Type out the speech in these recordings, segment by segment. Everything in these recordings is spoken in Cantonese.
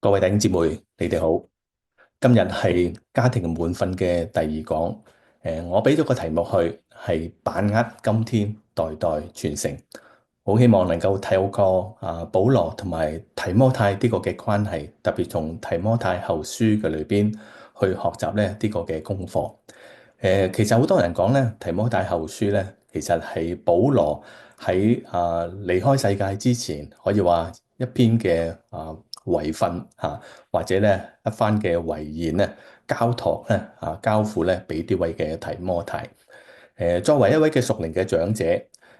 各位弟兄姊妹，你哋好。今日係家庭滿訓嘅第二講。我俾咗個題目去，係把握今天，代代傳承。好希望能夠透過保羅同埋提摩太呢個嘅關係，特別從提摩太後書嘅裏邊去學習咧呢個嘅功課。其實好多人講咧，提摩太後書咧，其實係保羅喺離開世界之前，可以話一篇嘅遺訓或者咧一番嘅遺言咧，交託咧交付咧俾呢位嘅提摩太。作為一位嘅屬靈嘅長者，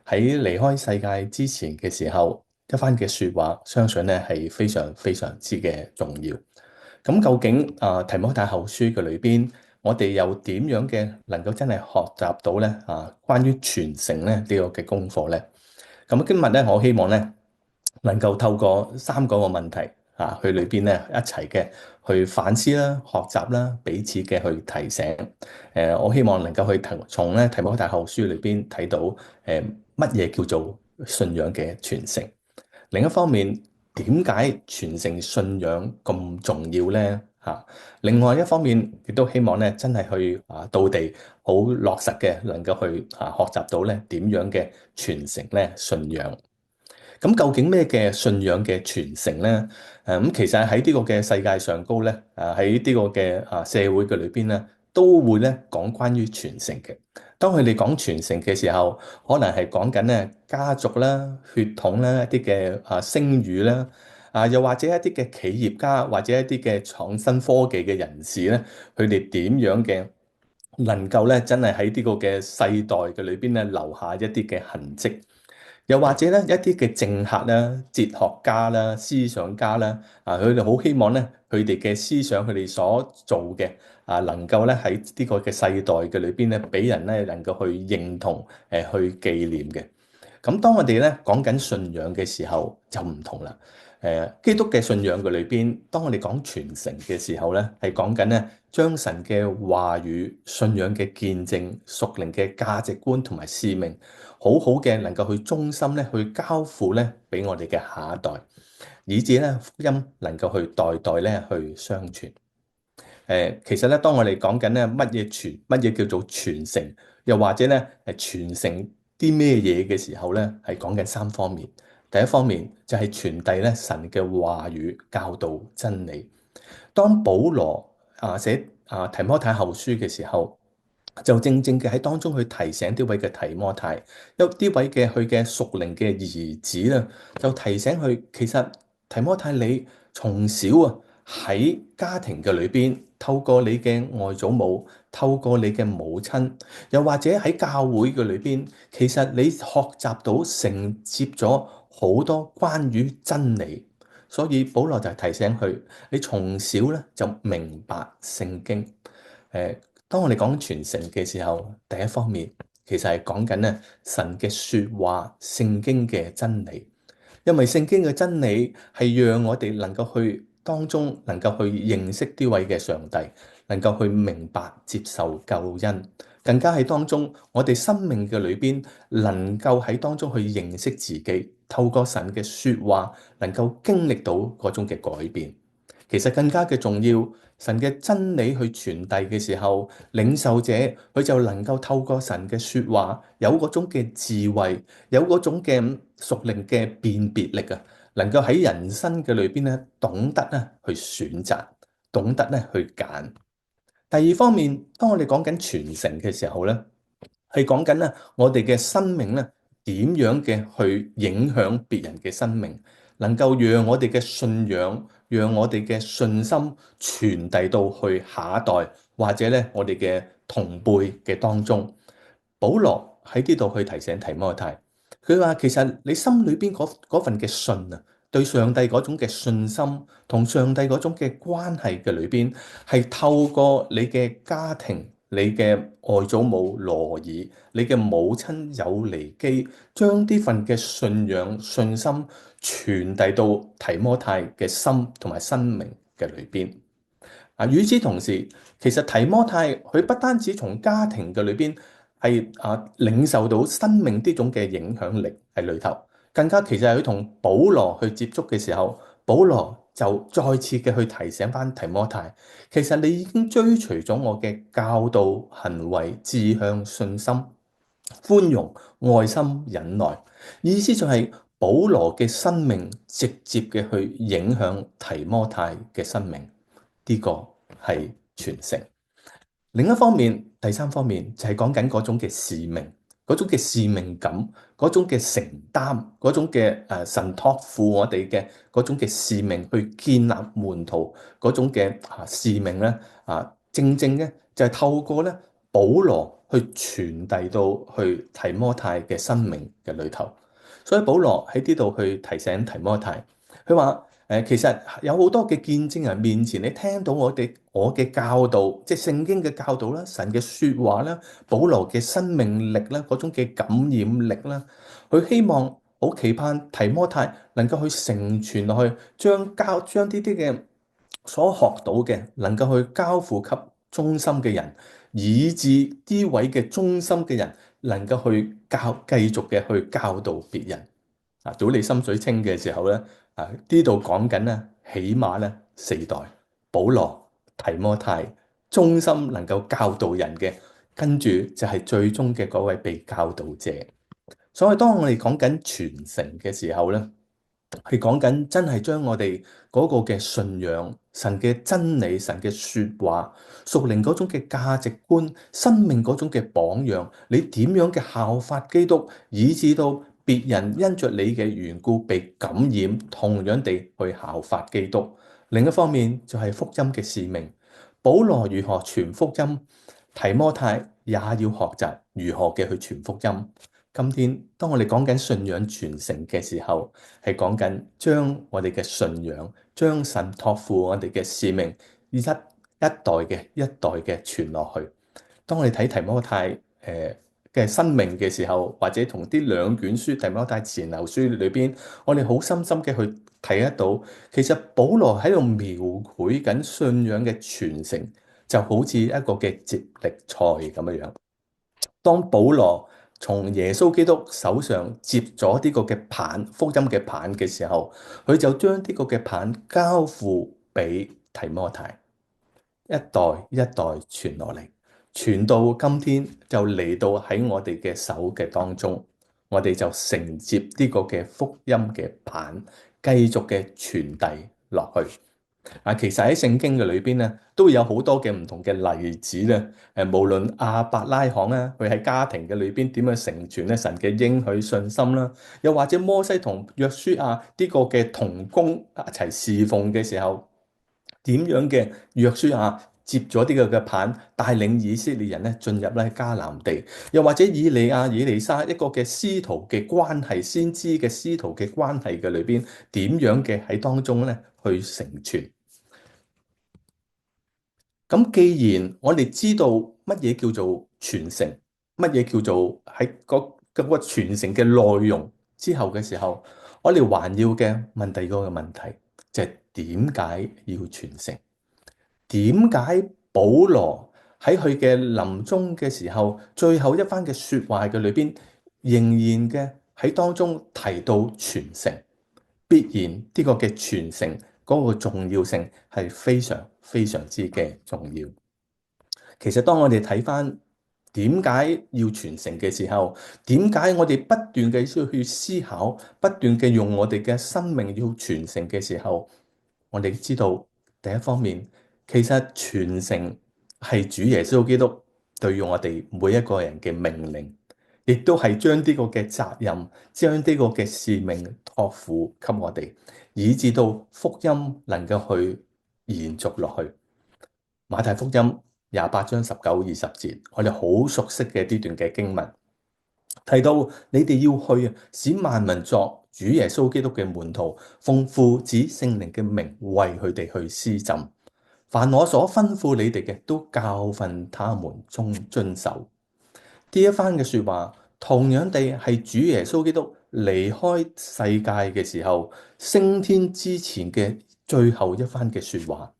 喺離開世界之前嘅時候，一番嘅説話，相信咧係非常非常之嘅重要。咁究竟提摩太後書嘅裏邊，我哋又點樣嘅能夠真係學習到咧關於傳承咧呢個嘅功課咧？咁今日咧，我希望咧能夠透過3個問題去裏邊咧一齊嘅去反思啦、學習啦、彼此嘅去提醒。我希望能夠去從咧提摩太後書裏邊睇到乜嘢叫做信仰嘅傳承。另一方面，點解傳承信仰咁重要呢？另外一方面，亦都希望咧，真係去到地好落實嘅，能夠去學習到咧點樣嘅傳承咧信仰。咁究竟咩嘅信仰嘅傳承咧？其實喺呢個嘅世界上高咧，喺呢個嘅社會嘅裏邊咧，都會咧講關於傳承嘅。當佢哋講傳承嘅時候，可能係講緊咧家族啦、血統啦、一啲嘅聲譽啦，又或者一啲嘅企業家或者一啲嘅創新科技嘅人士咧，佢哋點樣嘅能夠咧真係喺呢個嘅世代嘅裏邊咧留下一啲嘅痕跡。又或者咧一啲嘅政客啦、哲學家啦、思想家啦，佢哋好希望咧，佢哋嘅思想，佢哋所做嘅能夠咧喺呢個嘅世代嘅裏邊咧，俾人咧能夠去認同、去紀念嘅。咁當我哋咧講緊信仰嘅時候就唔同啦。基督嘅信仰嘅裏邊，當我哋講傳承嘅時候咧，係講緊咧將神嘅話語、信仰嘅見證、屬靈嘅價值觀同埋使命，好好嘅能夠去忠心咧去交付咧俾我哋嘅下一代，以至咧福音能夠去代代咧去相傳。其實咧，當我哋講緊咧乜嘢叫做傳承，又或者咧係傳承啲咩嘢嘅時候咧，係講緊3方面。第一方面就係傳遞咧神嘅話語、教導真理。當保羅寫提摩太後書嘅時候，就正正嘅喺當中去提醒呢位嘅提摩太，有呢位嘅佢嘅屬靈嘅兒子啦，就提醒佢其實提摩太你從小喺家庭嘅裏邊，透過你嘅外祖母，透過你嘅母親，又或者喺教會嘅裏邊，其實你學習到承接咗好多關於真理。所以保羅就提醒佢，你從小咧就明白聖經。當我哋講傳承嘅時候，第一方面其實係講緊咧神嘅說話、聖經嘅真理。因為聖經嘅真理係讓我哋能夠去當中能夠去認識呢位嘅上帝，能夠去明白接受救恩，更加喺當中我哋生命嘅裏邊能夠喺當中去認識自己，透過神嘅說話能夠經歷到嗰種嘅改變。其實更加嘅重要，神嘅真理去傳遞嘅時候，領受者佢就能夠透過神嘅說話，有嗰種嘅智慧，有嗰種嘅屬靈嘅辨別力啊，能夠喺人生嘅裏邊咧，懂得咧去選擇，懂得咧去揀。第二方面，當我哋講緊傳承嘅時候咧，係講緊咧我哋嘅生命咧點樣嘅去影響別人嘅生命，能夠讓我哋嘅信仰，讓我哋嘅信心傳遞到去下一代，或者咧我哋嘅同輩嘅當中。保羅喺呢度去提醒提摩太，佢話其實你心裏邊嗰份嘅信啊，對上帝嗰種嘅信心，同上帝嗰種嘅關係嘅裏邊，係透過你嘅家庭、你嘅外祖母羅爾、你嘅母親友尼基，將呢份嘅信仰、信心傳遞到提摩太嘅心同埋生命嘅裏邊。與此同時，其實提摩太佢不單止從家庭嘅裏邊係領受到生命呢種嘅影響力喺裏頭，更加其實係佢同保羅去接觸嘅時候，保羅就再次嘅去提醒翻提摩太，其實你已經追隨咗我嘅教導、行為、志向、信心、寬容、愛心、忍耐。意思就係保羅嘅生命直接嘅去影響提摩太嘅生命，呢個係傳承。另一方面，第三方面就係講緊嗰種嘅使命，嗰種嘅使命感，嗰種嘅承擔，嗰種嘅神託付我哋嘅嗰種嘅使命去建立門徒嗰種嘅使命咧正正咧就係透過咧保羅去傳遞到去提摩太嘅生命嘅裏頭，所以保羅喺呢度去提醒提摩太，佢話。其實有好多嘅見證人面前，你聽到我嘅教導，即係聖經嘅教導啦，神嘅説話啦，保羅嘅生命力啦，嗰種嘅感染力啦，佢希望好期盼提摩太能夠去承傳落去，將呢啲嘅所學到嘅能夠去交付給忠心嘅人，以致呢位嘅忠心嘅人能夠去繼續嘅去教導別人。早你心水清嘅時候咧，呢度講緊咧，起碼咧4代，保羅、提摩太，忠心能夠教導人嘅，跟住就係最終嘅嗰位被教導者。所以當我哋講緊傳承嘅時候咧，係講緊真係將我哋嗰個嘅信仰、神嘅真理、神嘅説話、屬靈嗰種嘅價值觀、生命嗰種嘅榜樣，你點樣嘅效法基督，以致到別人因着你嘅緣故被感染，同樣地去效法基督。另一方面就係福音嘅使命，保羅如何傳福音，提摩太也要學習如何嘅去傳福音。今天當我哋講緊信仰傳承嘅時候，係講緊將我哋嘅信仰、將神託付我哋嘅使命，一代嘅傳落去。當我哋睇提摩太嘅生命嘅時候，或者同啲兩卷書提摩太前後書裏邊，我哋好深深嘅去睇得到，其實保羅喺度描繪緊信仰嘅傳承，就好似一個嘅接力賽咁樣樣。當保羅從耶穌基督手上接咗呢個嘅棒，福音嘅棒嘅時候，佢就將呢個嘅棒交付俾提摩太，一代一代傳落嚟，傳到今天就嚟到喺我哋嘅手嘅當中，我哋就承接呢個嘅福音嘅棒，繼續嘅傳遞落去。其實喺聖經嘅裏邊咧，都有好多嘅唔同嘅例子咧。無論亞伯拉罕啊，佢喺家庭嘅裏邊點樣成全咧神嘅應許信心啦，又或者摩西同約書亞呢個嘅同工一齊侍奉嘅時候，點樣嘅約書亞接咗呢個嘅棒，帶領以色列人咧進入咧迦南地，又或者以利亞、以利沙一個嘅師徒嘅關係，先知嘅師徒嘅關係嘅裏邊，點樣嘅喺當中咧去成全。咁既然我哋知道乜嘢叫做傳承，乜嘢叫做喺嗰個傳承嘅內容之後嘅時候，我哋還要嘅問第二個嘅問題，就係點解要傳承？點解保羅喺佢嘅臨終嘅時候，最後一番嘅説話嘅裏邊，仍然嘅喺當中提到傳承？必然呢個嘅傳承嗰個重要性係非常非常之嘅重要。其實當我哋睇翻點解要傳承嘅時候，點解我哋不斷嘅需要去思考，不斷嘅用我哋嘅生命要傳承嘅時候，我哋知道第一方面，其實傳承係主耶穌基督對於我哋每一個人嘅命令，亦都係將呢個嘅責任，將呢個嘅使命託付給我哋，以至到福音能夠去延續落去。馬太福音28章19-20節，我哋好熟悉嘅呢段嘅經文，提到你哋要去使萬民作主耶穌基督嘅門徒，奉父子聖靈嘅名為佢哋去施浸，凡我所吩咐你哋嘅，都教訓他們遵守。呢一番嘅說話，同樣地係主耶穌基督離開世界嘅時候，升天之前嘅最後一番嘅說話，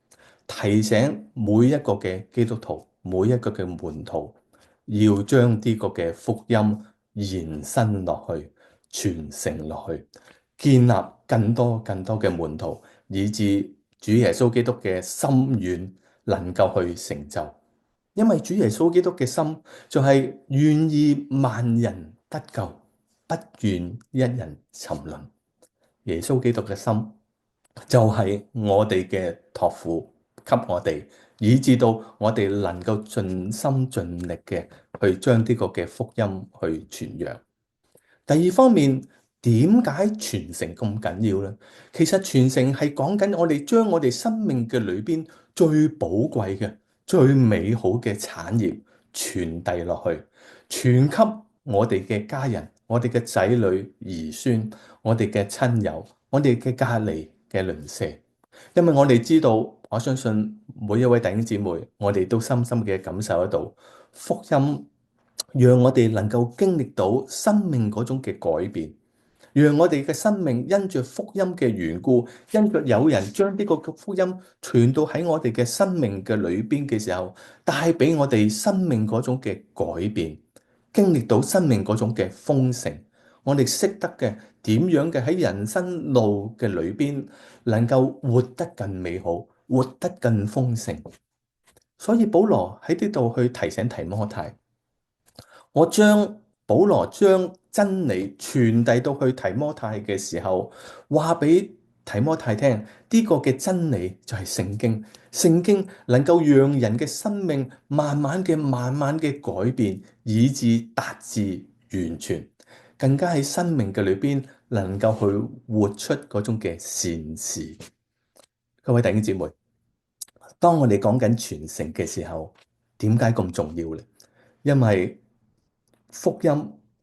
提醒每一個嘅基督徒，每一個嘅門徒，要將呢個嘅福音延伸落去，傳承落去，建立更多更多嘅門徒，以致主耶穌基督嘅心願能夠去成就。因為主耶穌基督嘅心就係願意萬人得救，不願一人沉淪。耶穌基督嘅心就係我哋嘅託付給我哋，以致到我哋能夠盡心盡力嘅去將呢個嘅福音去傳揚。第二方面，點解傳承咁緊要呢？其實傳承係講緊我哋將我哋生命嘅裏邊最寶貴嘅、最美好嘅產業傳遞落去，傳給我哋嘅家人、我哋嘅仔女兒孫、我哋嘅親友、我哋嘅隔離嘅鄰舍。因為我哋知道，我相信每一位弟兄姊妹，我哋都深深嘅感受得到福音，讓我哋能夠經歷到生命嗰種嘅改變，讓我哋嘅生命因着福音嘅緣故，因着有人將呢個福音傳到喺我哋嘅生命嘅裏邊嘅時候，帶俾我哋生命嗰種嘅改變，經歷到生命嗰種嘅豐盛。我哋識得嘅點樣嘅喺人生路嘅裏邊，能夠活得更美好，活得更豐盛。所以保羅喺呢度去提醒提摩太。保羅將真理傳遞到去提摩太嘅時候，話俾提摩太聽，呢個嘅真理就係聖經。聖經能夠讓人嘅生命慢慢嘅改變，以致達至完全，更加喺生命嘅裏邊能夠去活出嗰種嘅善事。各位弟兄姊妹，當我哋講緊傳承嘅時候，點解咁重要呢？因為福音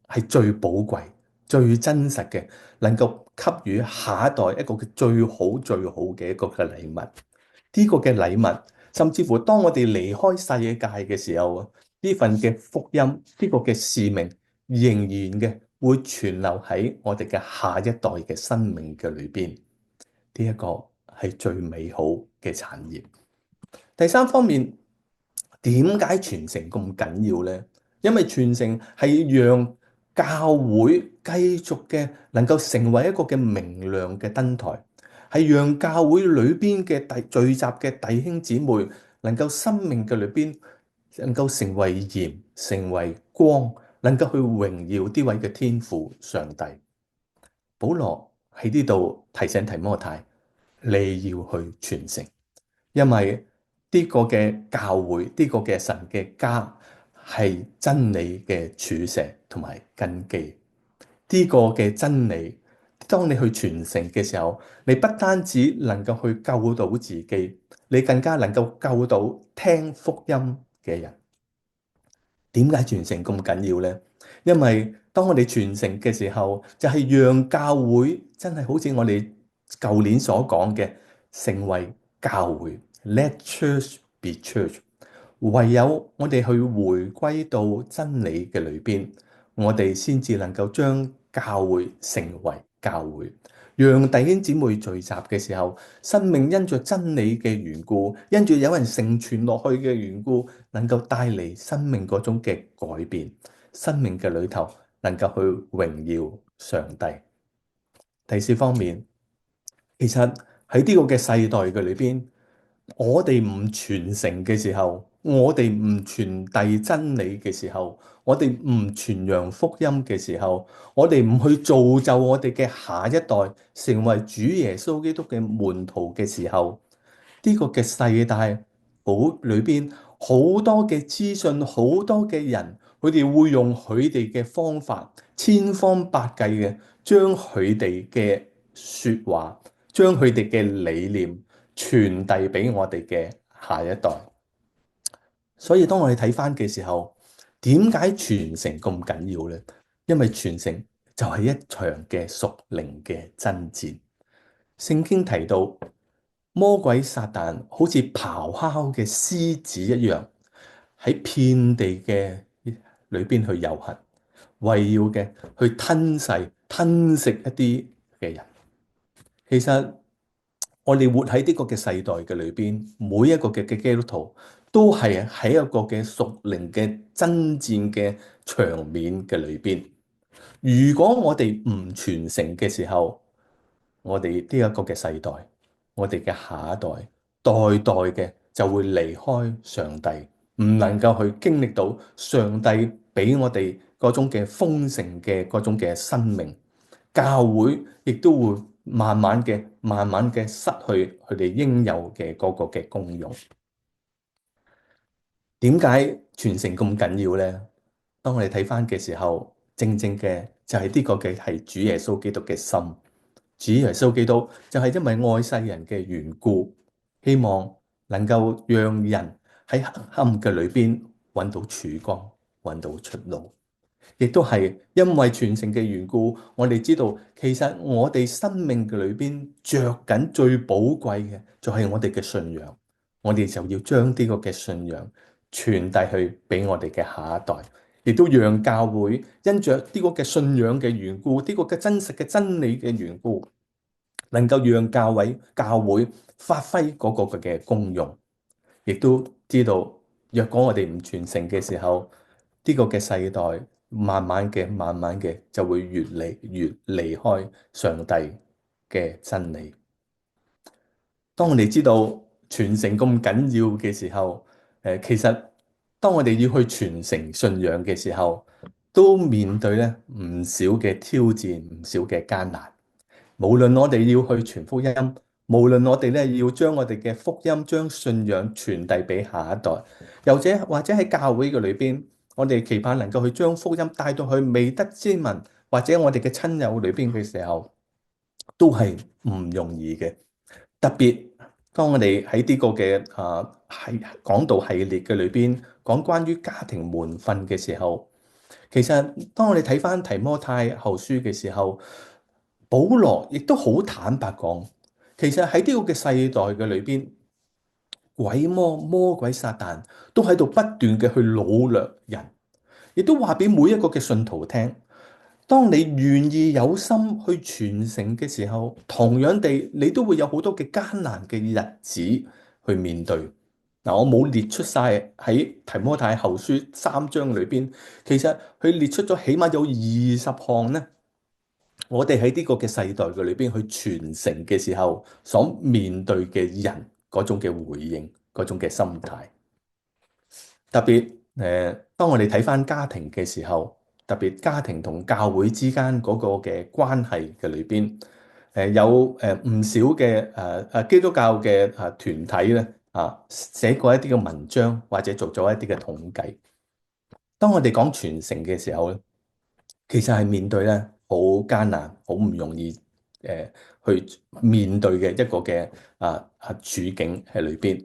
係最寶貴、最真實嘅，能夠給予下一代一個嘅最好嘅一個嘅禮物。呢個嘅禮物，甚至乎當我哋離開世界嘅時候，呢份嘅福音，呢個嘅使命，仍然嘅會存留喺我哋嘅下一代嘅生命嘅裏邊。呢一個係最美好嘅產業。第三方面，點解傳承咁緊要呢？因為傳承係讓教會繼續嘅能夠成為一個嘅明亮嘅燈台，係讓教會裏邊嘅聚集嘅弟兄姊妹能夠生命嘅裏邊能夠成為鹽，成為光，能夠去榮耀呢位嘅天父上帝。保羅喺呢度提醒提摩太，你要去傳承。因為呢個嘅教會，呢個嘅神嘅家係真理嘅柱石同埋根基。呢個嘅真理，當你去傳承嘅時候，你不單止能夠去救到自己，你更加能夠救到聽福音嘅人。點解傳承咁緊要呢？因為當我哋傳承嘅時候，就係讓教會真係好似我哋舊年所講嘅，成為教會。Let church be church。唯有我哋去回歸到真理嘅裏邊，我哋先至能夠將教會成為教會，讓弟兄姊妹聚集嘅時候，生命因着真理嘅緣故，因住有人承傳落去嘅緣故，能夠帶嚟生命嗰種嘅改變，生命嘅裏頭能夠去榮耀上帝。第四方面，其實喺呢個嘅世代嘅裏邊，我哋唔傳承嘅時候，我哋唔傳遞真理嘅時候，我哋唔傳揚福音嘅時候，我哋唔去造就我哋嘅下一代成為主耶穌基督嘅門徒嘅時候，呢個嘅世代好裏邊好多嘅資訊，好多嘅人，佢哋會用佢哋嘅方法，千方百計嘅將佢哋嘅說話，將佢哋嘅理念傳遞俾我哋嘅下一代。所以當我哋睇翻嘅時候，點解傳承咁緊要呢？因為傳承就係一場嘅屬靈嘅爭戰。聖經提到魔鬼撒旦好似咆哮嘅獅子一樣，喺遍地嘅裏邊去遊行，為要嘅去吞食一啲嘅人。其實我哋活喺呢個嘅世代嘅裏邊，每一個嘅基督徒都係喺一個嘅屬靈嘅爭戰嘅場面嘅裏邊。如果我哋唔傳承嘅時候，我哋呢一個嘅世代我哋嘅下一代，代代嘅就會離開上帝，唔能夠去經歷到上帝俾我哋嗰種嘅豐盛嘅嗰種嘅生命。教會亦都會慢慢嘅、慢慢嘅失去佢哋應有嘅嗰個嘅功用。點解傳承咁緊要呢？當我哋睇翻嘅時候，正正嘅就係呢個嘅係主耶穌基督嘅心。主耶穌基督就係因為愛世人嘅緣故，希望能夠讓人喺黑暗嘅裏邊揾到曙光，揾到出路。亦都係因為傳承嘅緣故，我哋知道其實我哋生命嘅裏邊着緊最寶貴嘅就係我哋嘅信仰。我哋就要將呢個嘅信仰傳遞去俾我哋嘅下一代，亦都讓教會因着呢個嘅信仰嘅緣故，呢個嘅真實嘅真理嘅緣故，能夠讓教會發揮嗰個嘅功用。亦都知道，若果我哋唔傳承嘅時候，呢個嘅世代慢慢嘅、慢慢嘅就會越嚟越離開上帝嘅真理。當我哋知道傳承咁緊要嘅時候，其實當我哋要去傳承信仰嘅時候，都面對咧唔少嘅挑戰，唔少嘅艱難。無論我哋要去傳福音，無論我哋咧要將我哋嘅福音、將信仰傳遞俾下一代，又或者喺教會嘅裏邊，我哋期盼能夠去將福音帶到去未得之民，或者我哋嘅親友裏邊嘅時候，都係唔容易嘅。特別當我哋喺呢個嘅係講道系列嘅裏邊講關於家庭門訓嘅時候，其實當我哋睇翻提摩太後書嘅時候，保羅亦都好坦白講，其實喺呢個嘅世代嘅裏邊，魔鬼撒旦都喺度不斷嘅去擄掠人，亦都話俾每一個嘅信徒聽。當你願意有心去傳承嘅時候，同樣地，你都會有好多嘅艱難嘅日子去面對。嗱，我冇列出晒喺提摩太後書3章裏邊，其實佢列出咗起碼有20項呢。我哋喺呢個嘅世代嘅裏邊去傳承嘅時候，所面對嘅人嗰種嘅回應，嗰種嘅心態。特別當我哋睇翻家庭嘅時候，特別家庭同教會之間嗰個嘅關係嘅裏邊，有唔少嘅基督教嘅團體咧寫過一啲嘅文章，或者做咗一啲嘅統計。當我哋講傳承嘅時候咧，其實係面對咧好艱難、好唔容易去面對嘅一個嘅處境喺裏邊。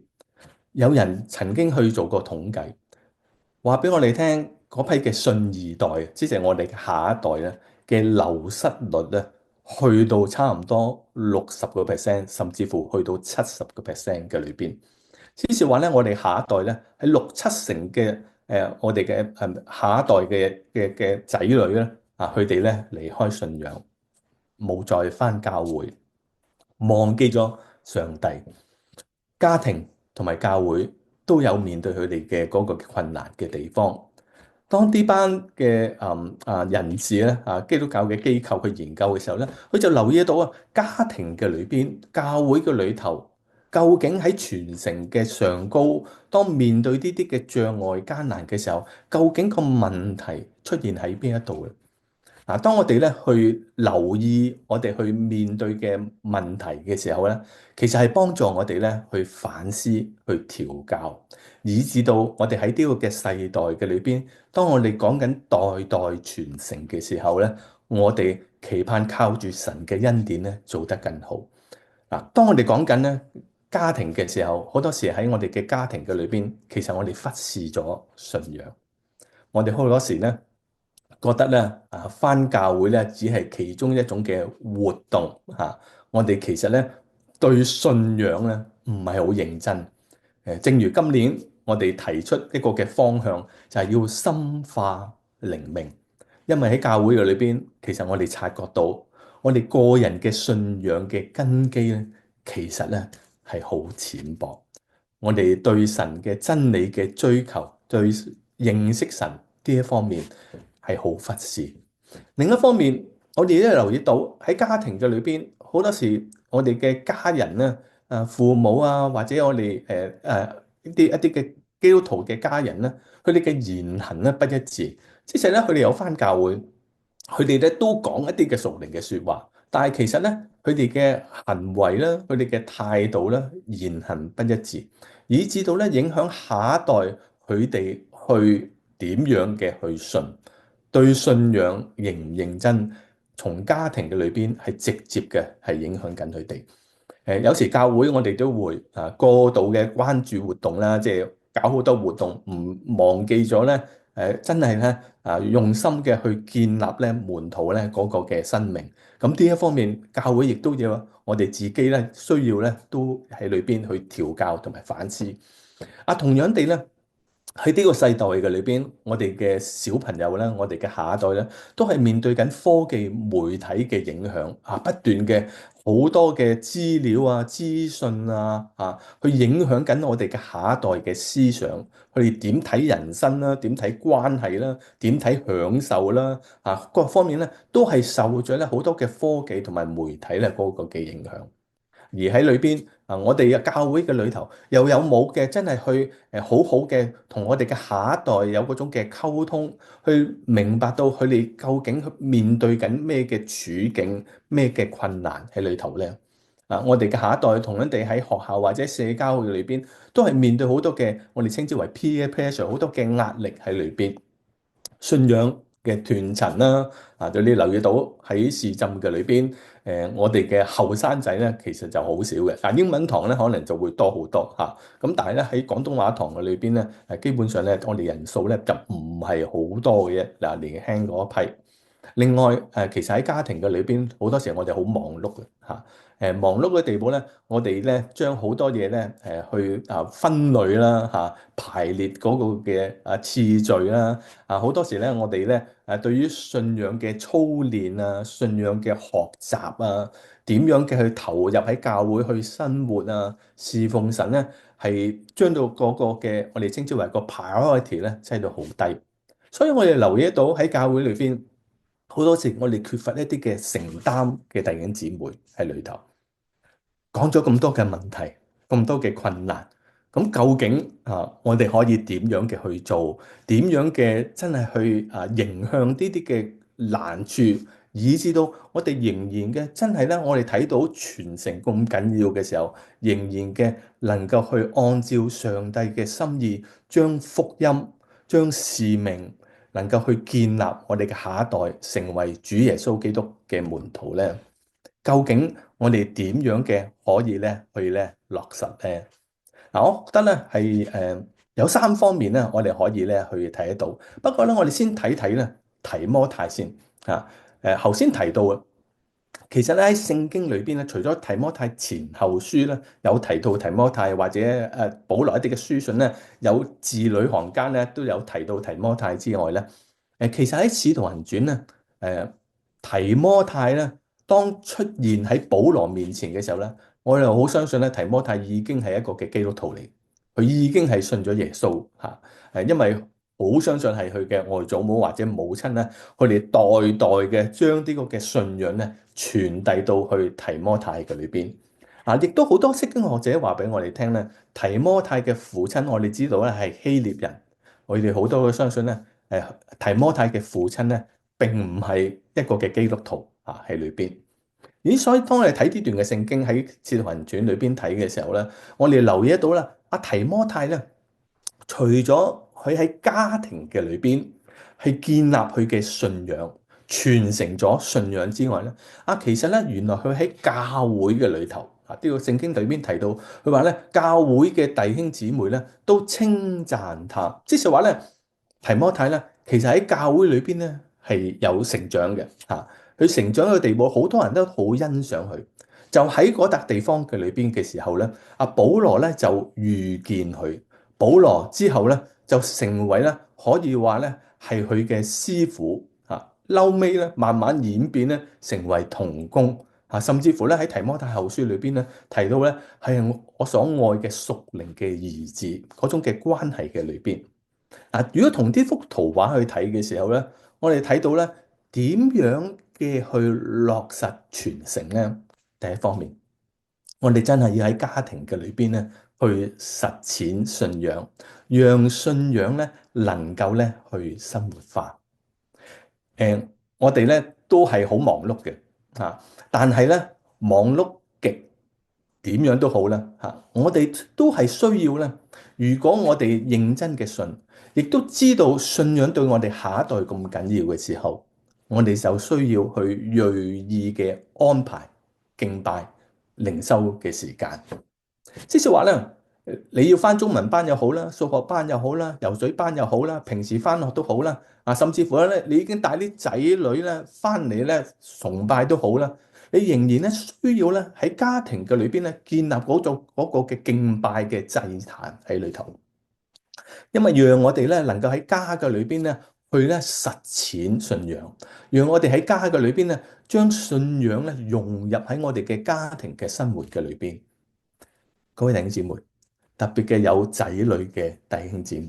有人曾經去做過統計，話俾我哋聽，嗰批嘅信二代，即係我哋下一代咧嘅流失率咧，去到差唔多60%，甚至乎去到70%嘅裏邊。即是話咧，我哋下一代咧喺6、7成嘅我哋嘅下一代嘅仔女咧佢哋咧離開信仰，冇再返教會，忘記咗上帝。家庭同埋教會都有面對佢哋嘅嗰個困難嘅地方。當呢班嘅人士咧基督教嘅機構去研究嘅時候咧，佢就留意到家庭嘅裏邊、教會嘅裏頭，究竟喺傳承嘅上高，當面對呢啲嘅障礙艱難嘅時候，究竟個問題出現喺邊一度咧？當我哋咧去留意我哋去面對嘅問題嘅時候咧，其實係幫助我哋咧去反思、去調教，以至到我哋喺呢個嘅世代嘅裏邊，當我哋講緊代代傳承嘅時候咧，我哋期盼靠住神嘅恩典咧做得更好。當我哋講緊咧家庭嘅時候，好多時喺我哋嘅家庭嘅裏邊，其實我哋忽視咗信仰，我哋好多時咧，覺得咧返教會咧只係其中一種嘅活動我哋其實咧對信仰咧唔係好認真。正如今年我哋提出一個嘅方向，就係要深化靈命，因為喺教會嘅裏邊，其實我哋察覺到我哋個人嘅信仰嘅根基咧，其實咧係好淺薄。我哋對神嘅真理嘅追求，對認識神呢一方面係好忽視。另一方面，我哋都留意到喺家庭嘅裏邊，好多時我哋嘅家人咧父母啊，或者我哋一啲嘅基督徒嘅家人咧，佢哋嘅言行咧不一致，即使咧佢哋有返教會，佢哋咧都講一啲嘅屬靈嘅説話，但係其實咧佢哋嘅行為咧，佢哋嘅態度咧言行不一致，以至到咧影響下一代佢哋去點樣嘅去信，對信仰認唔認真，從家庭嘅裏邊係直接嘅係影響緊佢哋。有時教會我哋都會過度嘅關注活動啦，即係搞好多活動，唔忘記咗咧真係咧用心嘅去建立咧門徒咧嗰個嘅生命。咁呢一方面，教會亦都要我哋自己咧需要咧都喺裏邊去調教同埋反思。同樣地咧。喺呢個世代嘅裏邊，我哋嘅小朋友咧，我哋嘅下一代咧，都係面對緊科技媒體嘅影響不斷嘅好多嘅資料啊、資訊去影響緊我哋嘅下一代嘅思想，佢哋點睇人生啦、點睇關係啦、點睇享受啦各方面咧，都係受咗咧好多嘅科技同埋媒體咧嗰個嘅影響。而喺裏邊我哋嘅教會嘅裏頭又有冇嘅真係去好好嘅同我哋嘅下一代有嗰種嘅溝通，去明白到佢哋究竟面對緊咩嘅處境、咩嘅困難喺裏頭咧？我哋嘅下一代同樣地喺學校或者社交嘅裏邊，都係面對好多嘅我哋稱之為 peer pressure，好多嘅壓力喺裏邊。信仰嘅斷層啦，就你留意到喺視浸嘅裏邊，我哋嘅後生仔咧其實就好少嘅，英文堂咧可能就會多好多嚇，咁但係咧喺廣東話堂嘅裏邊咧，基本上咧我哋人數咧就唔係好多嘅啫，年輕嗰一批。另外其實喺家庭嘅裏邊，好多時候我哋好忙碌嘅嚇，忙碌嘅地步咧，我哋咧將好多嘢咧去分類啦排列嗰個嘅次序啦好多時咧我哋咧對於信仰嘅操練信仰嘅學習點樣嘅去投入喺教會去生活侍奉神咧，係將到嗰個嘅我哋稱之為個 priority 咧，擠到好低。所以我哋留意到喺教會裏邊。好多時我哋缺乏一啲嘅承擔嘅弟兄姊妹喺裏頭，講咗咁多嘅問題，咁多嘅困難，咁究竟我哋可以點樣嘅去做？點樣嘅真係去迎向呢啲嘅難處，以至到我哋仍然嘅真係咧，我哋睇到傳承咁緊要嘅時候，仍然嘅能夠去按照上帝嘅心意，將福音、將使命。能夠去建立我哋嘅下一代，成為主耶穌基督嘅門徒咧，究竟我哋點樣嘅可以咧去咧落實咧？我覺得咧係有三方面咧，我哋可以咧去睇得到。不過咧，我哋先睇睇咧提摩太先頭先提到嘅。其實咧喺聖經裏邊咧，除咗提摩太前後書咧有提到提摩太或者保羅一啲嘅書信咧，有字裏行間咧都有提到提摩太之外咧，其實喺使徒行傳咧，提摩太咧當出現喺保羅面前嘅時候咧，我又好相信咧提摩太已經係一個嘅基督徒嚟，佢已經係信咗耶穌因為。好相信係佢嘅外祖母或者母親咧，佢哋代代嘅將呢個嘅信仰咧傳遞到去提摩太嘅裏邊。亦都好多釋經學者話俾我哋聽咧，提摩太嘅父親我哋知道咧係希臘人，我哋好多都相信咧，提摩太嘅父親咧並唔係一個嘅基督徒喺裏邊。咦，所以當我哋睇呢段嘅聖經喺《使徒行傳》裏邊睇嘅時候咧，我哋留意得到啦，提摩太咧。除咗佢喺家庭嘅裏邊係建立佢嘅信仰、傳承咗信仰之外咧，其實咧原來佢喺教會嘅裏頭呢個聖經裏邊提到，佢話咧教會嘅弟兄姊妹咧都稱讚他，即係話咧提摩太咧其實喺教會裏邊咧係有成長嘅佢成長嘅地步，好多人都好欣賞佢。就喺嗰笪地方嘅裏邊嘅時候咧，保羅咧就遇見佢。保羅之後咧就成為咧可以話咧係佢嘅師傅後尾咧慢慢演變咧成為同工甚至乎咧喺提摩太後書裏邊咧提到咧係我所愛嘅屬靈嘅兒子嗰種嘅關係嘅裏邊如果同呢幅圖畫去睇嘅時候咧，我哋睇到咧點樣嘅去落實傳承咧？第一方面，我哋真係要喺家庭嘅裏邊咧，去實踐信仰，讓信仰咧能夠咧去生活化。誒，我哋咧都係好忙碌嘅嚇，但係咧忙碌極點樣都好啦嚇，我哋都係需要咧。如果我哋認真嘅信，亦都知道信仰對我哋下一代咁緊要嘅時候，我哋就需要去鋭意嘅安排敬拜、靈修嘅時間。即是話咧，你要翻中文班又好啦，數學班又好啦，游水班又好啦，平時翻學都好啦，甚至乎咧，你已經帶啲仔女咧翻嚟咧崇拜都好啦，你仍然咧需要咧喺家庭嘅裏邊咧建立嗰個嘅敬拜嘅祭壇喺裏頭，因為讓我哋咧能夠喺家嘅裏邊咧去咧實踐信仰，讓我哋喺家嘅裏邊咧將信仰咧融入喺我哋嘅家庭嘅生活嘅裏邊。各位弟兄姊妹，特別嘅有仔女嘅弟兄姊妹，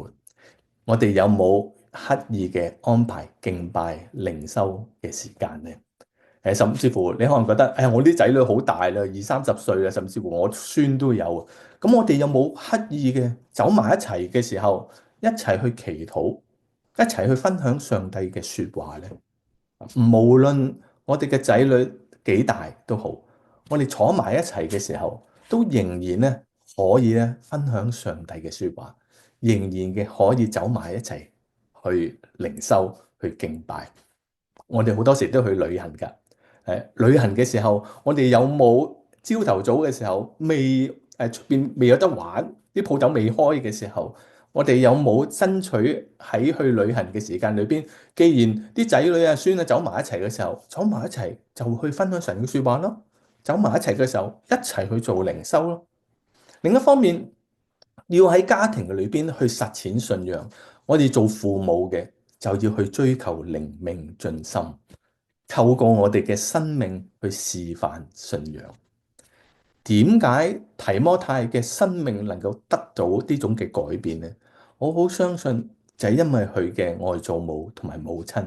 我哋有冇刻意嘅安排敬拜靈修嘅時間呢？甚至乎你可能覺得，我啲仔女好大啦，二三十歲啦，甚至乎我孫都有。咁我哋有冇刻意嘅走埋一齊嘅時候，一齊去祈禱，一齊去分享上帝嘅說話呢？無論我哋嘅仔女幾大都好，我哋坐埋一齊嘅時候，都仍然咧可以咧分享上帝嘅說話，仍然嘅可以走埋一齊去靈修、去敬拜。我哋好多時都去旅行㗎。旅行嘅時候，我哋有冇朝頭早嘅時候未出邊未有得玩，啲鋪頭未開嘅時候，我哋有冇爭取喺去旅行嘅時間裏邊？既然啲仔女啊、孫啊走埋一齊嘅時候，走埋一齊就去分享神嘅説話咯。走埋一齊嘅時候，一齊去做靈修咯。另一方面，要喺家庭嘅裏邊去實踐信仰，我哋做父母嘅就要去追求靈命進深。透過我哋嘅生命去示範信仰。點解提摩太嘅生命能夠得到呢種嘅改變呢？我好相信就係因為佢嘅外祖母同埋母親，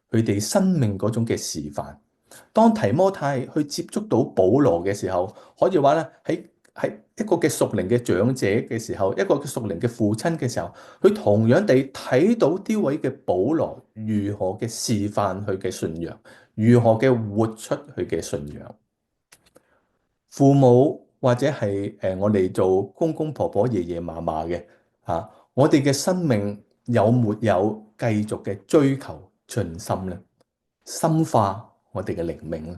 佢哋生命嗰種嘅示範。當提摩太去接觸到保羅嘅時候，可以話咧喺一個嘅屬靈嘅長者嘅時候，一個嘅屬靈嘅父親嘅時候，佢同樣地睇到呢位嘅保羅如何嘅示範佢嘅信仰，如何嘅活出佢嘅信仰。父母或者係我哋做公公婆婆、爺爺嫲嫲嘅我哋嘅生命有沒有繼續嘅追求盡心咧？深化我哋嘅靈命咧？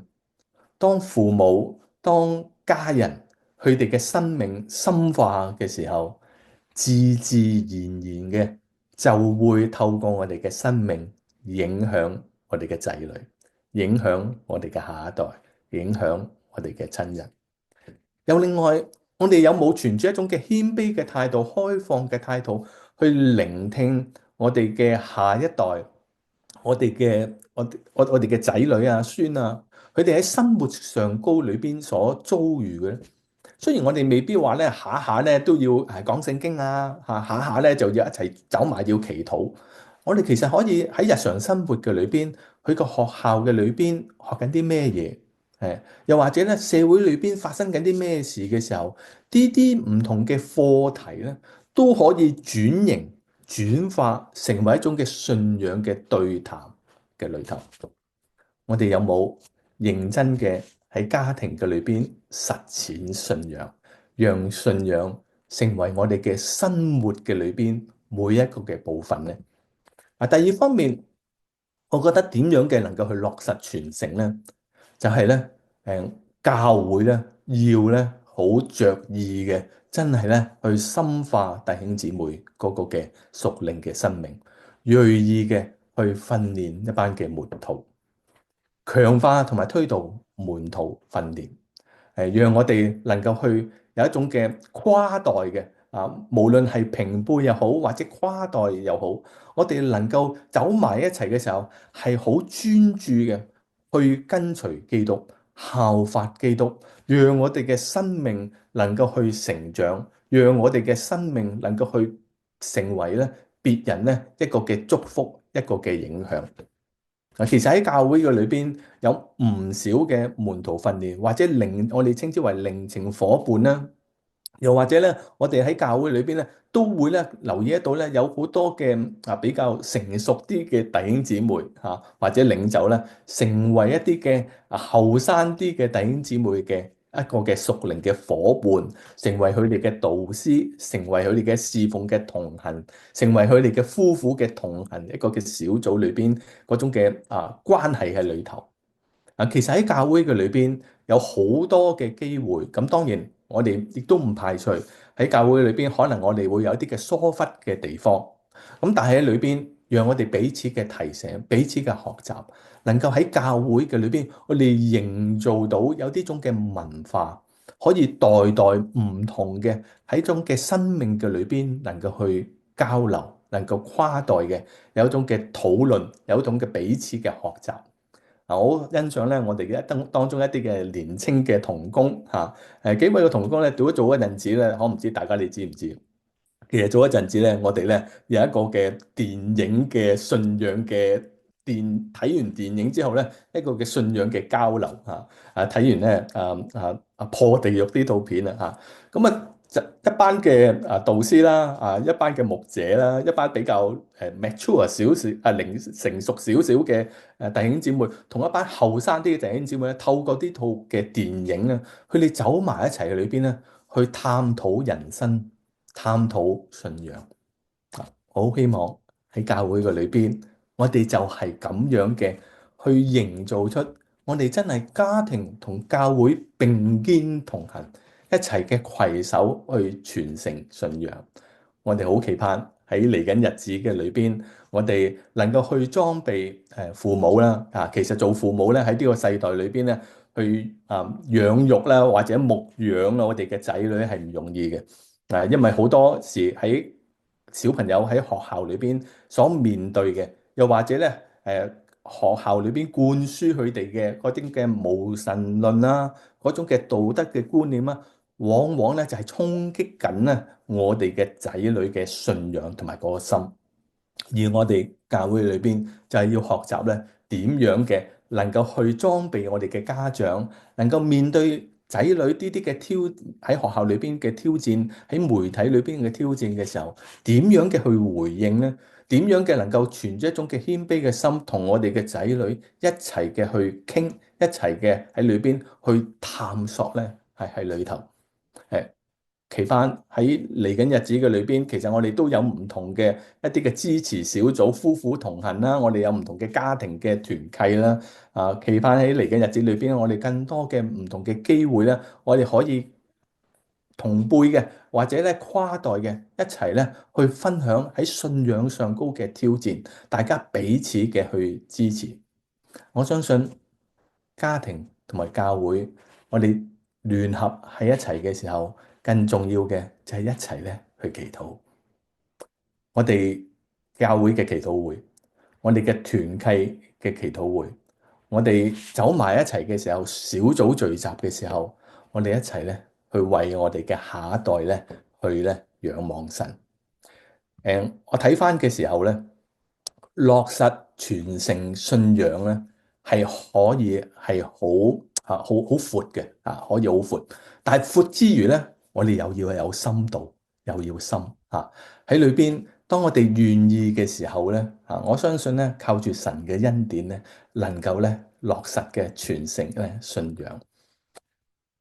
當父母、當家人佢哋嘅生命深化嘅時候，自自然然嘅就會透過我哋嘅生命影響我哋嘅仔女，影響我哋嘅下一代，影響我哋嘅親人。又另外，我哋有冇存住一種嘅謙卑嘅態度、開放嘅態度去聆聽我哋嘅下一代、我哋嘅仔女啊、孫啊，佢哋喺生活上高裏邊所遭遇嘅咧？雖然我哋未必話咧下下咧都要講聖經下下咧就要一齊走埋要祈禱。我哋其實可以喺日常生活嘅裏邊，去個學校嘅裏邊學緊啲咩嘢？又或者咧社會裏邊發生緊啲咩事嘅時候，呢啲唔同嘅課題咧都可以轉型轉化成為一種嘅信仰嘅對談嘅裏頭。我哋有冇認真嘅喺家庭嘅裏邊實踐信仰，讓信仰成為我哋嘅生活嘅裏邊每一個嘅部分呢？第二方面，我覺得點樣嘅能夠去落實傳承呢？就係咧，教會咧要咧好着意嘅，真係咧去深化弟兄姊妹嗰個嘅屬靈嘅生命，銳意嘅去訓練一班嘅門徒。強化同埋推動門徒訓練，讓我哋能夠去有一種嘅跨代嘅無論係平輩又好，或者跨代又好，我哋能夠走埋一齊嘅時候，係好專注嘅去跟隨基督、效法基督，讓我哋嘅生命能夠去成長，讓我哋嘅生命能夠去成為咧別人咧一個嘅祝福，一個嘅影響。其實喺教會嘅裏邊有唔少嘅門徒訓練，或者我哋稱之為靈情夥伴啦。又或者咧，我哋喺教會裏邊咧，都會咧留意得到咧，有好多嘅比較成熟啲嘅弟兄姊妹嚇，或者領袖咧，成為一啲嘅後生啲嘅弟兄姊妹嘅一個嘅屬靈嘅夥伴，成為佢哋嘅導師，成為佢哋嘅侍奉嘅同行，成為佢哋嘅夫婦嘅同行，一個嘅小組裏邊嗰種嘅關係喺裏頭。其實喺教會嘅裏邊有好多嘅機會，咁當然我哋亦都唔排除喺教會裏邊可能我哋會有一啲嘅疏忽嘅地方，咁但係喺裏邊讓我哋彼此嘅提醒、彼此嘅學習，能夠喺教會嘅裏邊，我哋營造到有呢種嘅文化，可以代代唔同嘅喺種嘅生命嘅裏邊能夠去交流，能夠跨代嘅有一種嘅討論，有一種嘅彼此嘅學習。我好欣賞咧，我哋嘅當中一啲嘅年青嘅同工嚇，幾位嘅同工咧，做咗一陣子咧，我唔知大家你知唔知？其實做一陣子咧，我哋咧有一個嘅電影嘅信仰嘅睇完電影之後咧，一個嘅信仰嘅交流嚇。睇完咧破地獄呢套片啊嚇，咁就一班嘅導師啦，一班嘅牧者啦，一班比較mature 少少成熟少少嘅弟兄姊妹，同一班後生啲嘅弟兄姊妹咧，透過呢套嘅電影咧，佢哋走埋一齊裏邊咧，去探討人生。探討信仰我好希望喺教會嘅裏邊，我哋就係咁樣嘅去營造出我哋真係家庭同教會並肩同行，一齊嘅攜手去傳承信仰。我哋好期盼喺嚟緊日子嘅裏邊，我哋能夠去裝備父母啦。其實做父母咧喺呢個世代裏邊咧，去養育啦或者牧養我哋嘅仔女係唔容易嘅。因為好多時喺小朋友喺學校裏邊所面對嘅，又或者咧學校裏邊灌輸佢哋嘅嗰啲嘅無神論啦，嗰種嘅道德嘅觀念啦，往往咧就係衝擊緊咧我哋嘅仔女嘅信仰同埋嗰個心。而我哋教會裏邊就係要學習咧點樣嘅能夠去裝備我哋嘅家長，能夠面對仔女呢啲嘅喺學校裏邊嘅挑戰，喺媒體裏邊嘅挑戰嘅時候，點樣嘅去回應呢？點樣嘅能夠存住一種嘅謙卑嘅心，同我哋嘅仔女一齊嘅去傾，一齊嘅喺裏邊去探索呢？係喺裏頭誒。期盼喺嚟緊日子嘅裏邊，其實我哋都有唔同嘅一啲嘅支持小組、夫婦同行啦，我哋有唔同嘅家庭嘅團契啦。期盼喺嚟緊日子裏邊，我哋更多嘅唔同嘅機會咧，我哋可以同輩嘅或者咧跨代嘅一齊咧去分享喺信仰上高嘅挑戰，大家彼此嘅去支持。我相信家庭同埋教會，我哋聯合喺一齊嘅時候，更重要嘅就係一齊咧去祈禱。我哋教會嘅祈禱會，我哋嘅團契嘅祈禱會，我哋走埋一齊嘅時候，小組聚集嘅時候，我哋一齊咧去為我哋嘅下一代咧去咧仰望神。我睇翻嘅時候咧，落實傳承信仰咧，係可以係好闊嘅可以好闊。但係闊之餘咧，我哋又要有深度，又要深喺裏邊。當我哋願意嘅時候咧我相信咧靠住神嘅恩典咧，能夠咧落實嘅傳承咧信仰。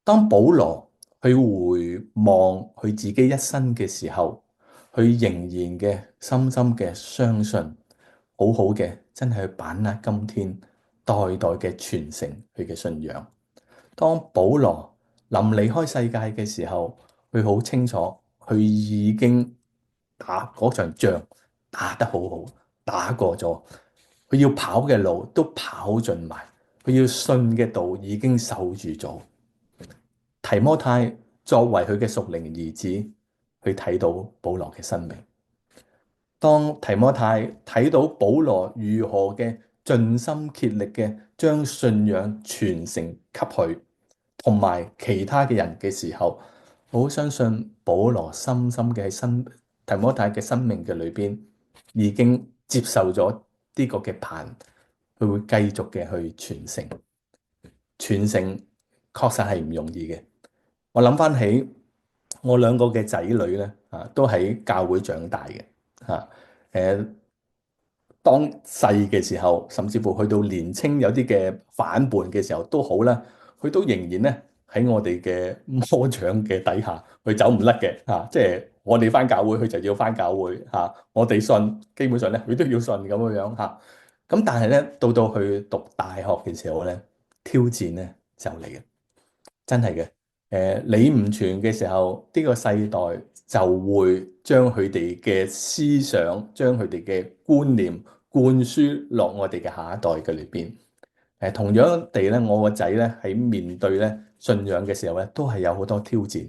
當保羅去回望佢自己一生嘅時候，佢仍然嘅深深嘅相信，好好嘅真係去把握今天代代嘅傳承佢嘅信仰。當保羅臨離開世界嘅時候，佢好清楚，佢已經打嗰場仗打得好好，打過咗，佢要跑嘅路都跑盡埋，佢要信嘅道已經守住咗。提摩太作為佢嘅屬靈兒子，去睇到保羅嘅生命。當提摩太睇到保羅如何嘅盡心竭力嘅將信仰傳承給佢同埋其他嘅人嘅時候，我好相信保羅深深嘅喺提摩太嘅生命嘅裏邊，已經接受咗呢個嘅佢會繼續嘅去傳承。傳承確實係唔容易嘅。我諗翻起我兩個嘅仔女咧，都喺教會長大嘅，誒，當細嘅時候，甚至乎去到年青有啲嘅反叛嘅時候都好啦，佢都仍然咧喺我哋嘅魔掌嘅底下，佢走唔甩嘅，即係我哋翻教會，佢就要翻教會，我哋信，基本上咧佢都要信咁樣樣，咁但係咧到去讀大學嘅時候咧，挑戰咧就嚟嘅。真係嘅，你唔傳嘅時候，呢個世代就會將佢哋嘅思想、將佢哋嘅觀念灌輸落我哋嘅下一代嘅裏邊。同樣地咧，我個仔咧喺面對咧信仰嘅時候咧，都係有好多挑戰。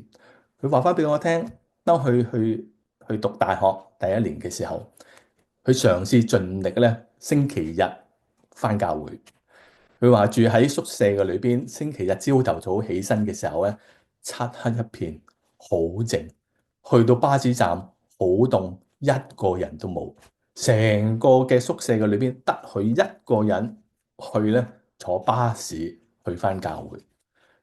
佢話翻俾我聽，當佢去讀大學第一年嘅時候，佢嘗試盡力咧星期日翻教會。佢話住喺宿舍嘅裏邊，星期日朝頭早起身嘅時候咧，漆黑一片，好靜。去到巴士站好凍，一個人都冇。成個嘅宿舍嘅裏邊得佢一個人去咧坐巴士去翻教會。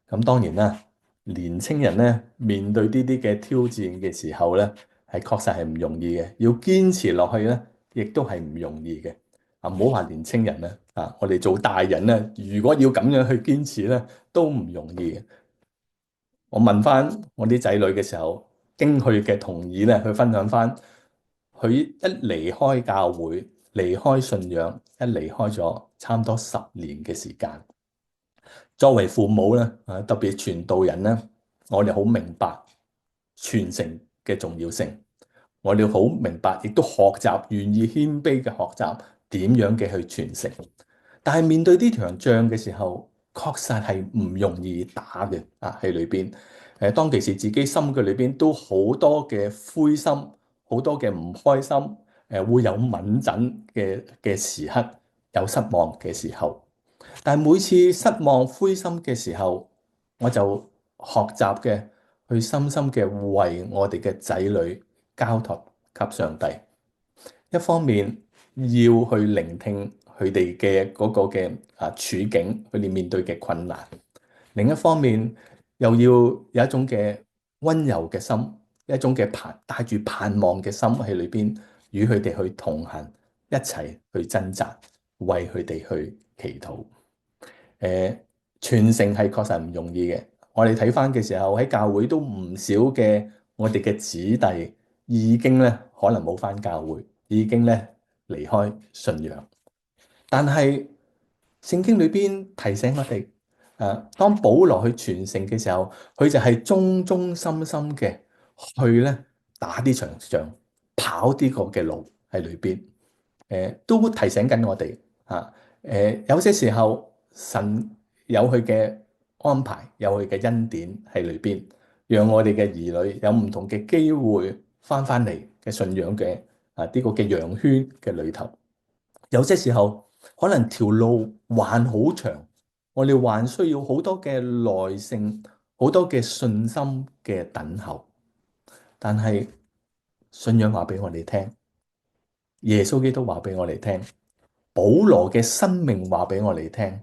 咁當然啦，年青人咧面對呢啲嘅挑戰嘅時候咧，係確實係唔容易嘅。要堅持落去咧，亦都係唔容易嘅。唔好話年青人啦，我哋做大人咧，如果要咁樣去堅持咧，都唔容易嘅。我問翻我啲仔女嘅時候，經佢嘅同意咧，去分享翻，佢一離開教會、離開信仰，一離開咗差唔多10年嘅時間。作為父母咧，特別傳道人咧，我哋好明白傳承嘅重要性。我哋好明白，亦都學習，願意謙卑嘅學習點樣嘅去傳承。但係面對呢場仗嘅時候，確實係唔容易打嘅喺裏邊。當其時自己心嘅裏邊都好多嘅灰心，好多嘅唔開心，會有敏感嘅時刻，有失望嘅時候。但係每次失望灰心嘅時候，我就學習嘅去深深嘅為我哋嘅仔女交託給上帝。一方面要去聆聽佢哋嘅嗰個嘅處境，佢哋面對嘅困難；另一方面又要有一種嘅溫柔嘅心，一種嘅帶住盼望嘅心喺裏邊，與佢哋去同行，一齊去掙扎，為佢哋去祈禱。傳承係確實唔容易嘅。我哋睇翻嘅時候喺教會都唔少嘅我哋嘅子弟已經咧可能冇翻教會，已經咧離開信仰。但係聖經裏邊提醒我哋，當保羅去傳承嘅時候，佢就係忠忠心心嘅去咧打啲場仗，跑啲個嘅路喺裏邊。都提醒緊我哋有些時候神有佢嘅安排，有佢嘅恩典喺裏邊，讓我哋嘅兒女有唔同嘅機會翻嚟嘅信仰嘅呢個嘅羊圈嘅裏頭。有些時候可能條路還好長，我哋還需要好多嘅耐性，好多嘅信心嘅等候。但係信仰話俾我哋聽，耶穌基督話俾我哋聽，保羅嘅生命話俾我哋聽，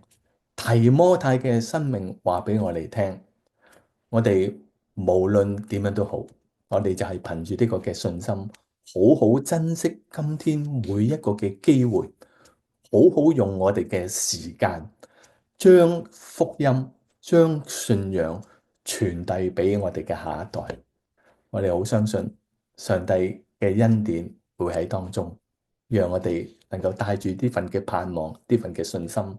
提摩太嘅生命話俾我哋聽，我哋無論點樣都好，我哋就係憑住呢個嘅信心，好好珍惜今天每一個嘅機會，好好用我哋嘅時間，將福音、將信仰傳遞俾我哋嘅下一代。我哋好相信上帝嘅恩典會喺當中，讓我哋能夠帶住呢份嘅盼望、呢份嘅信心，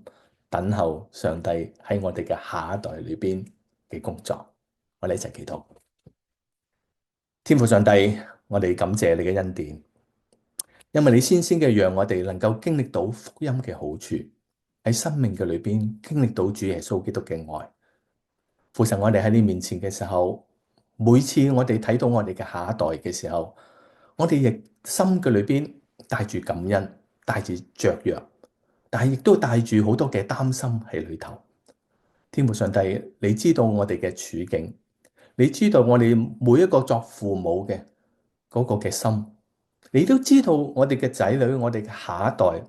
等候上帝喺我哋嘅下一代裏邊嘅工作。我哋一齊祈禱。天父上帝，我哋感謝你嘅恩典，因為你先嘅讓我哋能夠經歷到福音嘅好處，喺生命嘅裏邊經歷到主耶穌基督嘅愛。父神，我哋喺你面前嘅時候，每次我哋睇到我哋嘅下一代嘅時候，我哋亦心嘅裏邊帶住感恩，帶住雀躍，但係亦都帶住好多嘅擔心喺裏頭。天父上帝，你知道我哋嘅處境，你知道我哋每一個作父母嘅嗰個嘅心，你都知道我哋嘅仔女，我哋嘅下一代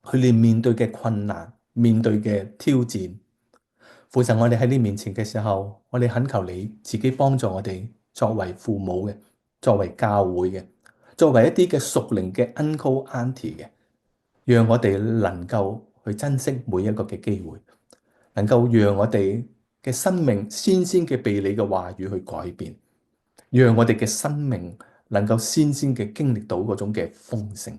佢哋面對嘅困難、面對嘅挑戰。父神，我哋喺你面前嘅時候，我哋懇求你自己幫助我哋，作為父母嘅，作為教會嘅，作為一啲嘅屬靈嘅 uncle auntie 嘅，讓我哋能夠去珍惜每一個嘅機會，能夠讓我哋嘅生命先先嘅被你嘅話語去改變，讓我哋嘅生命能夠先先嘅經歷到嗰種嘅豐盛。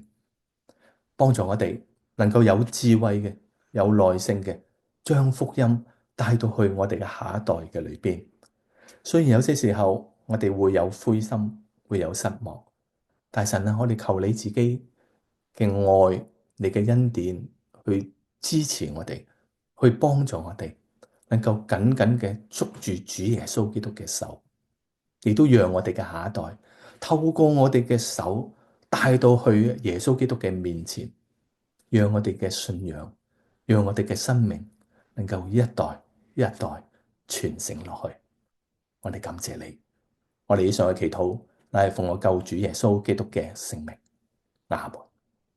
幫助我哋能夠有智慧嘅、有耐性嘅，將福音帶到去我哋嘅下一代嘅裏邊。雖然有些時候我哋會有灰心，會有失望，但神啊，我哋求你自己嘅愛、你嘅恩典去支持我哋，去幫助我哋，能夠緊緊嘅捉住主耶穌基督嘅手，亦都讓我哋嘅下一代透過我哋嘅手帶到去耶穌基督嘅面前。讓我哋嘅信仰，讓我哋嘅生命能夠一代一代傳承落去。我哋感謝你，我哋以上嘅祈禱，乃係奉我救主耶穌基督嘅聖名。阿門。